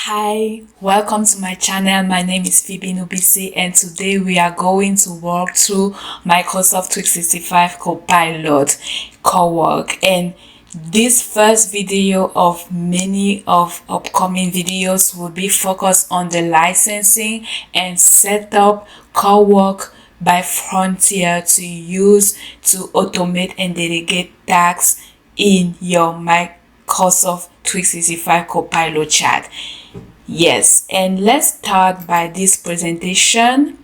Hi, welcome to my channel. My name is Phoebe Nubisi, and today we are going to walk through Microsoft 365 Copilot Cowork. And this first video of many of upcoming videos will be focused on the licensing and setup Cowork by Frontier to use to automate and delegate tasks in your Microsoft 365 Copilot chat. Yes, and let's start by this presentation.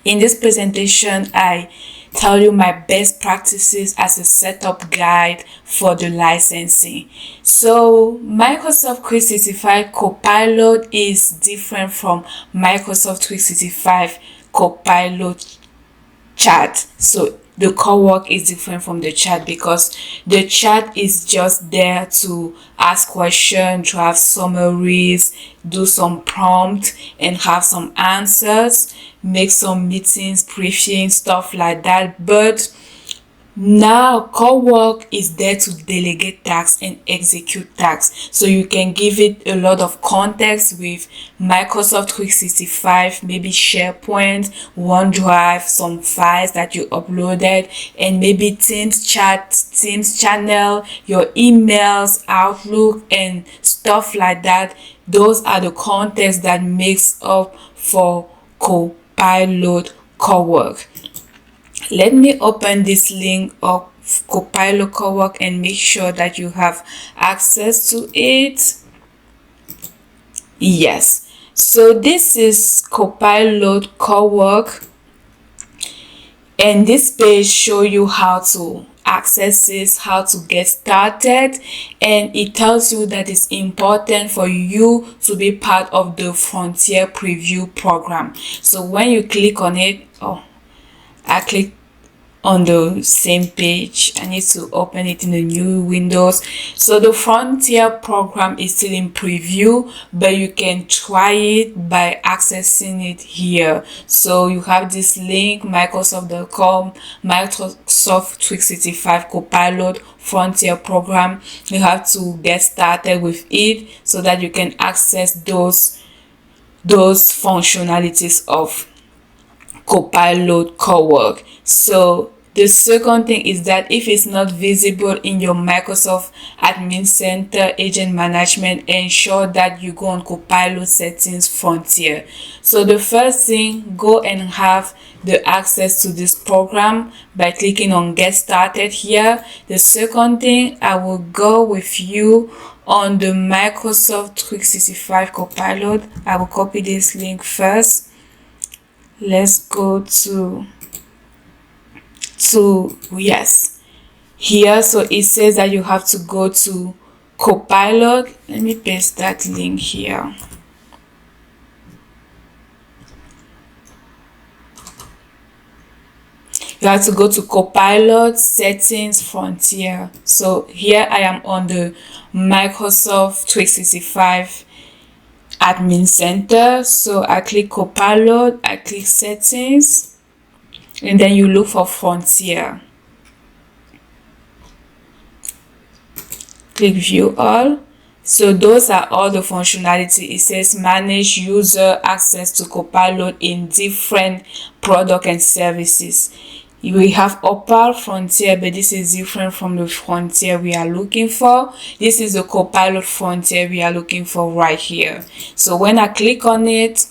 In this presentation, I tell you my best practices as a setup guide for the licensing. So Microsoft 365 Copilot is different from Microsoft 365 Copilot chat. So the Cowork is different from the chat because the chat is just there to ask questions, to have summaries, do some prompt and have some answers, make some meetings, briefings, stuff like that. But now Cowork is there to delegate tasks and execute tasks, so you can give it a lot of context with Microsoft 365, maybe SharePoint, OneDrive, some files that you uploaded, and maybe Teams chat, Teams channel, your emails, Outlook, and stuff like that. Those are the context that makes up for Copilot Cowork. Let me open this link of Copilot Cowork and make sure that you have access to it. Yes, so this is Copilot Cowork, and this page show you how to access this, how to get started, and it tells you that it's important for you to be part of the Frontier Preview program. So when you click on it, I click on the same page. I need to open it in the new Windows. So the Frontier program is still in preview, but you can try it by accessing it here. So you have this link, Microsoft.com, Microsoft 365 Copilot Frontier program. You have to get started with it so that you can access those functionalities of Copilot Cowork. So the second thing is that if it's not visible in your Microsoft Admin Center Agent Management, ensure that you go on Copilot Settings Frontier. So the first thing, go and have the access to this program by clicking on Get Started here. The second thing, I will go with you on the Microsoft 365 Copilot. I will copy this link first. Let's go to yes, here. So it says that you have to go to Copilot. Let me paste that link here. You have to go to Copilot Settings Frontier. So here I am on the Microsoft 365 Admin Center. So I click Copilot, I click Settings, and then you look for Frontier. Click View All. So those are all the functionality. It says manage user access to Copilot in different product and services. We have Opal Frontier, but this is different from the Frontier we are looking for. This is the Copilot Frontier we are looking for right here. So when I click on it,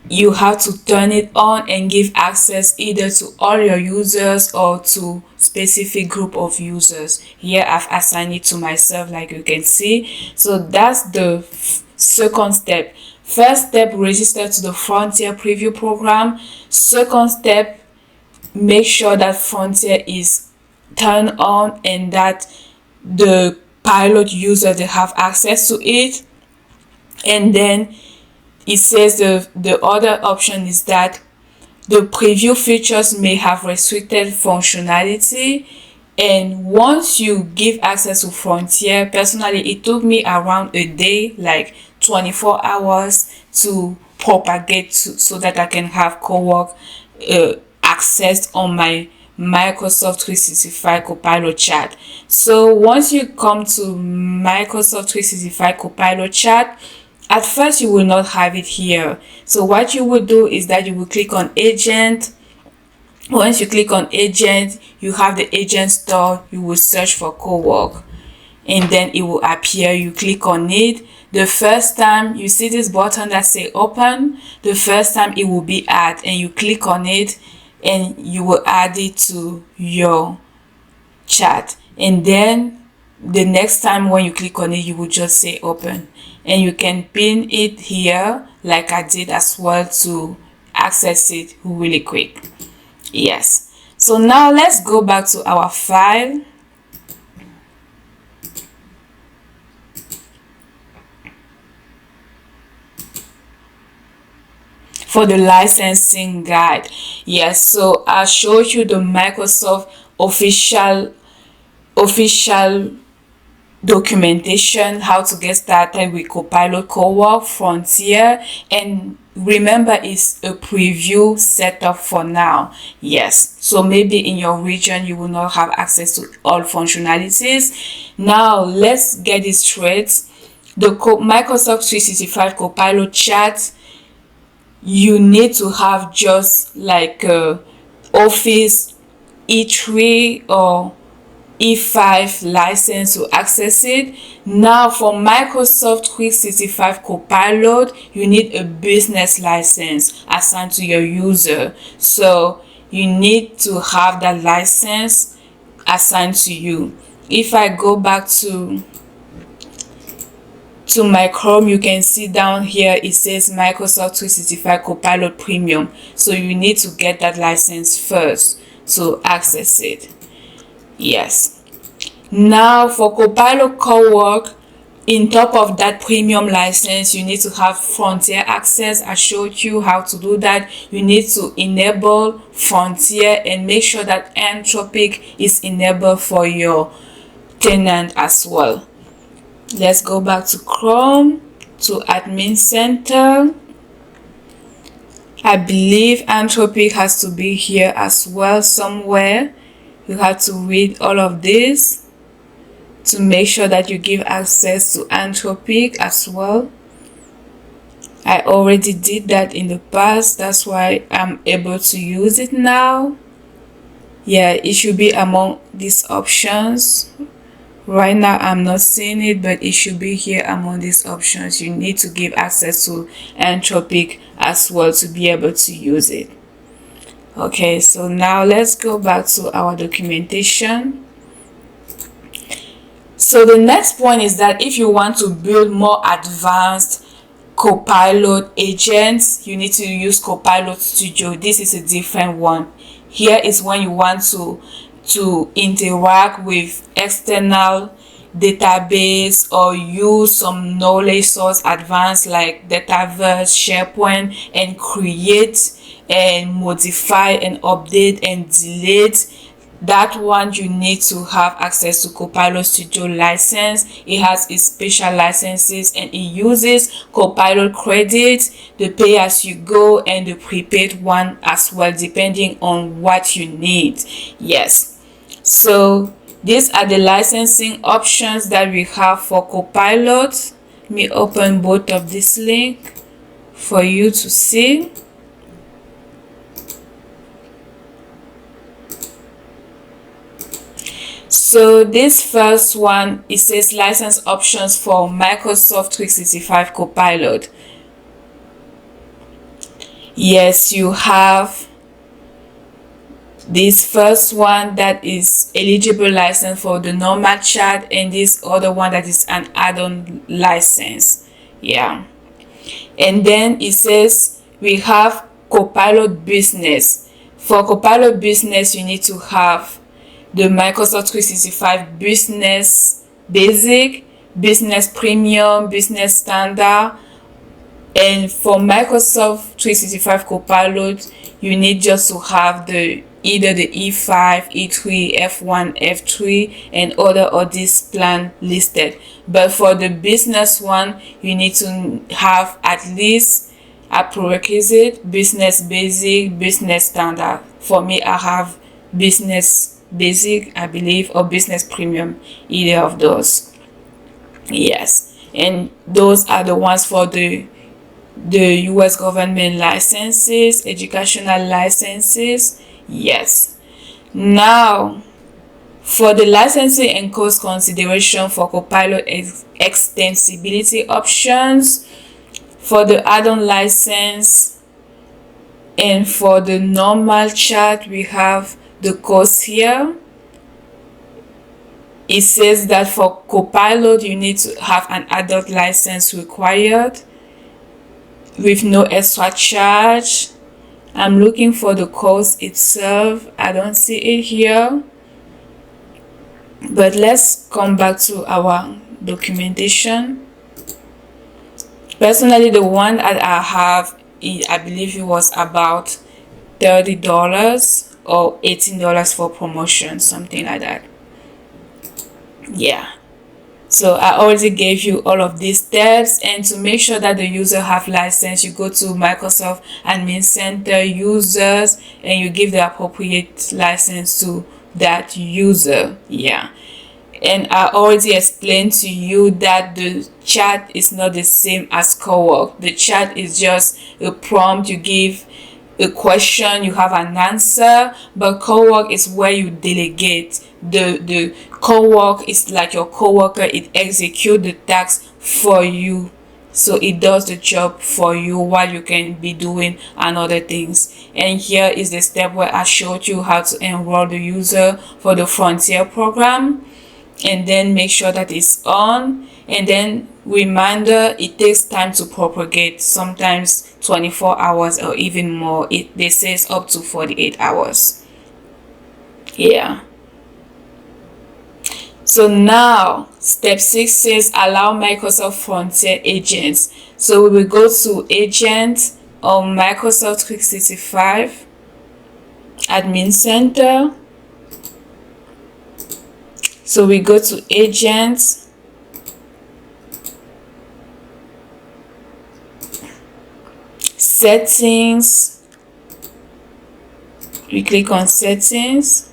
you have to turn it on and give access either to all your users or to specific group of users. Here I've assigned it to myself, like you can see. So that's the second step. First step, register to the Frontier Preview program. Second step, make sure that Frontier is turned on and that the pilot user, they have access to it. And then it says the other option is that the preview features may have restricted functionality, and once you give access to Frontier, personally it took me around a day, like 24 hours to propagate so that I can have Cowork accessed on my Microsoft 365 Copilot chat. So once you come to Microsoft 365 Copilot chat, at first you will not have it here. So what you will do is that you will click on agent. Once you click on agent, you have the agent store. You will search for Cowork, and then it will appear. You click on it. The first time you see this button that say open, the first time it will be add, and you click on it and you will add it to your chat. And then the next time when you click on it, you will just say open, and you can pin it here like I did as well to access it really quick. Yes. So now let's go back to our file. For the licensing guide. Yes, so I showed you the Microsoft official documentation, how to get started with Copilot, Cowork, Frontier, and remember it's a preview setup for now. Yes, so maybe in your region you will not have access to all functionalities. Now let's get it straight. The Microsoft 365 Copilot chat, you need to have just like Office E3 or E5 license to access it. Now for Microsoft 365 Copilot, you need a business license assigned to your user. So you need to have that license assigned to you. If I go back to my Chrome, you can see down here it says Microsoft 365 Copilot Premium. So you need to get that license first to access it. Yes. Now for Copilot Cowork, in top of that premium license, you need to have Frontier access. I showed you how to do that. You need to enable Frontier and make sure that Anthropic is enabled for your tenant as well. Let's go back to Chrome, to Admin Center. I believe Anthropic has to be here as well somewhere. You have to read all of this to make sure that you give access to Anthropic as well. I already did that in the past, that's why I'm able to use it now. Yeah, it should be among these options. Right now I'm not seeing it, but it should be here among these options. You need to give access to Anthropic as well to be able to use it. Okay, so now let's go back to our documentation. So the next point is that if you want to build more advanced Copilot agents, you need to use Copilot Studio. This is a different one. Here is when you want to interact with external database or use some knowledge source advanced like Dataverse, SharePoint, and create and modify and update and delete. That one you need to have access to Copilot Studio license. It has its special licenses and it uses Copilot credits, the pay as you go and the prepaid one as well, depending on what you need. Yes, so these are the licensing options that we have for Copilot. Let me open both of this link for you to see. So this first one, it says license options for Microsoft 365 Copilot. Yes, you have this first one that is eligible license for the normal chat, and this other one that is an add-on license. Yeah, and then it says we have Copilot Business. For Copilot Business, you need to have the Microsoft 365 Business Basic, Business Premium, Business Standard. And for Microsoft 365 Copilot, you need just to have either the E5, E3, F1, F3, and other of this plan listed. But for the business one, you need to have at least a prerequisite, Business Basic, Business Standard. For me, I have Business Basic, I believe, or Business Premium, either of those. Yes, and those are the ones for the US government licenses, educational licenses. Yes. Now, for the licensing and cost consideration for Copilot extensibility options, for the add-on license and for the normal chat, we have the cost here. It says that for Copilot, you need to have an adult license required with no extra charge. I'm looking for the cost itself. I don't see it here. But let's come back to our documentation. Personally, the one that I have, I believe it was about $30 or $18 for promotion, something like that. Yeah. So I already gave you all of these steps, and to make sure that the user have license, you go to Microsoft Admin Center users and you give the appropriate license to that user. Yeah. And I already explained to you that the chat is not the same as Cowork. The chat is just a prompt, you give a question, you have an answer, but Cowork is where you delegate. The Cowork is like your coworker, it executes the task for you. So it does the job for you while you can be doing another things. And here is the step where I showed you how to enroll the user for the Frontier program, and then make sure that it's on. And then reminder, it takes time to propagate, sometimes 24 hours or even more. They say it's up to 48 hours. Yeah. So now step 6 says allow Microsoft Frontier agents. So we will go to agents on Microsoft 365 Admin Center. So we go to agents, settings, we click on settings,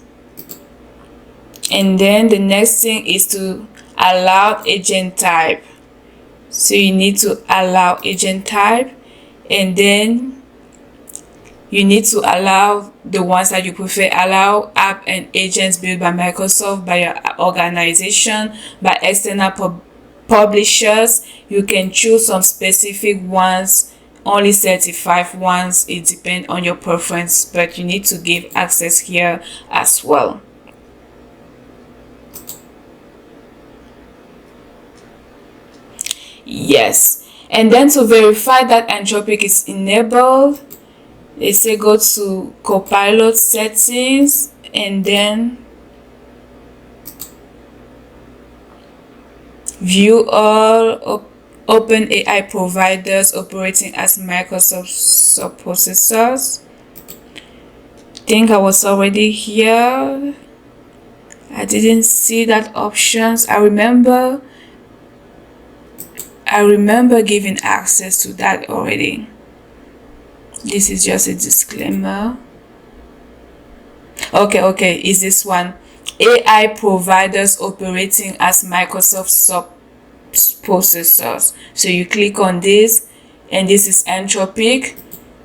and then the next thing is to allow agent type. So you need to allow agent type, and then you need to allow the ones that you prefer. Allow app and agents built by Microsoft, by your organization, by external publishers. You can choose some specific ones, only certified ones. It depends on your preference, but you need to give access here as well. Yes, and then to verify that Anthropic is enabled, they say go to Copilot settings, and then view all open AI providers operating as Microsoft subprocessors. I think I was already here. I didn't see that options. I remember giving access to that already. This is just a disclaimer. Okay, is this one? AI providers operating as Microsoft subprocessors. So you click on this, and this is Anthropic.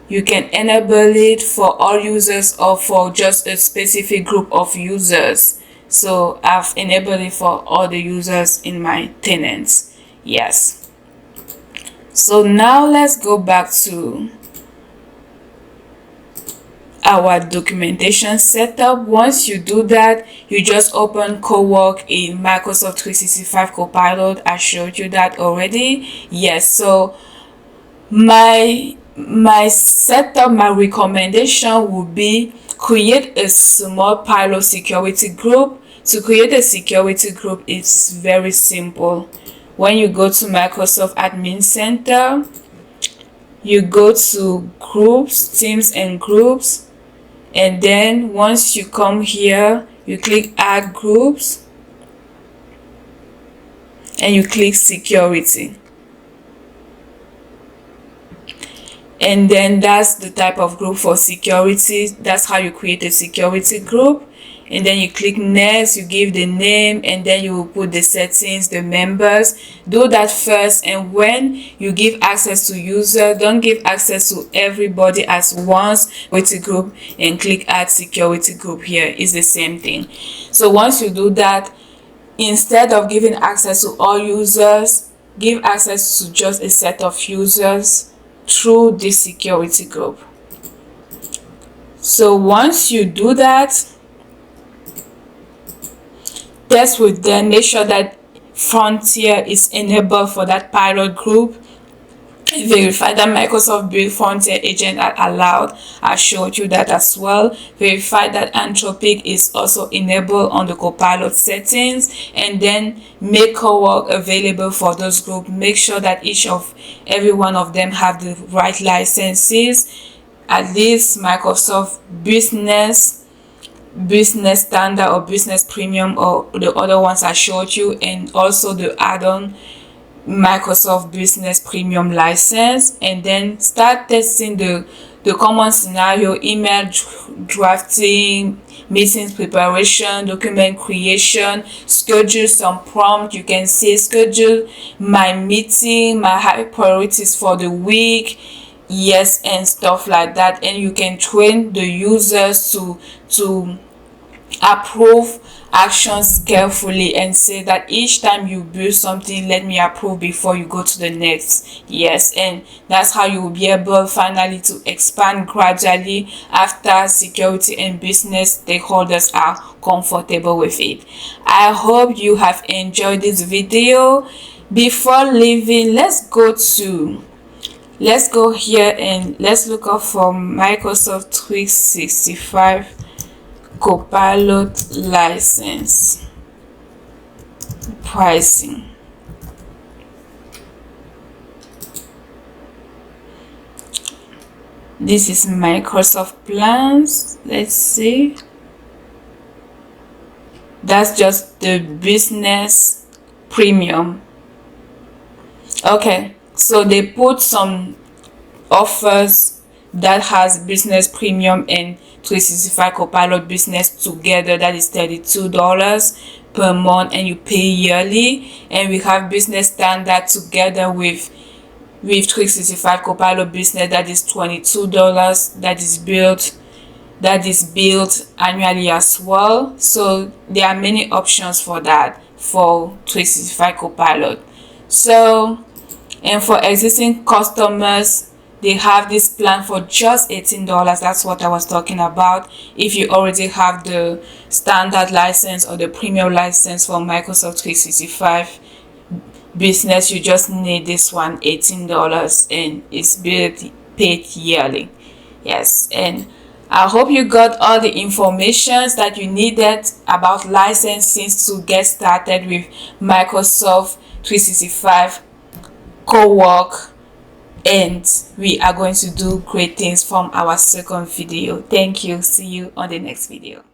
You can enable it for all users or for just a specific group of users. So I've enabled it for all the users in my tenants. Yes. So now let's go back to our documentation setup. Once you do that, you just open Cowork in Microsoft 365 Copilot. I showed you that already. Yes, so my setup, my recommendation would be create a small pilot security group. To create a security group, it's very simple. When you go to Microsoft Admin Center, you go to groups, teams and groups, and then once you come here, you click add groups and you click security. And then that's the type of group for security. That's how you create a security group. And then you click next, you give the name, and then you will put the settings, the members. Do that first, and when you give access to user, don't give access to everybody at once with a group, and click add security group. Here is the same thing. So once you do that, instead of giving access to all users, give access to just a set of users through this security group. So once you do that, test with them, make sure that Frontier is enabled for that pilot group. Verify that Microsoft built Frontier agent are allowed. I showed you that as well. Verify that Anthropic is also enabled on the Copilot settings, and then make Cowork available for those groups. Make sure that every one of them have the right licenses, at least Microsoft Business Standard or Business Premium, or the other ones I showed you, and also the add-on Microsoft Business Premium license. And then start testing the common scenario: email drafting, meetings preparation, document creation, schedule some prompt. You can say schedule my meeting, my high priorities for the week, yes, and stuff like that. And you can train the users to approve actions carefully, and say that each time you build something, let me approve before you go to the next. Yes, and that's how you will be able finally to expand gradually after security and business stakeholders are comfortable with it. I hope you have enjoyed this video. Before leaving, let's go here and let's look up for Microsoft 365 Copilot license pricing. This is Microsoft plans. Let's see. That's just the business premium. Okay, so they put some offers that has business premium and 365 Copilot business together. That is $32 per month, and you pay yearly. And we have business standard together with 365 Copilot business, that is $22. That is billed annually as well. So there are many options for that for 365 Copilot. So, and for existing customers, they have this plan for just $18. That's what I was talking about. If you already have the standard license or the premium license for Microsoft 365 business, you just need this one, $18, and it's paid yearly. Yes, and I hope you got all the information that you needed about licensing to get started with Microsoft 365 Cowork. And we are going to do great things from our second video. Thank you. See you on the next video.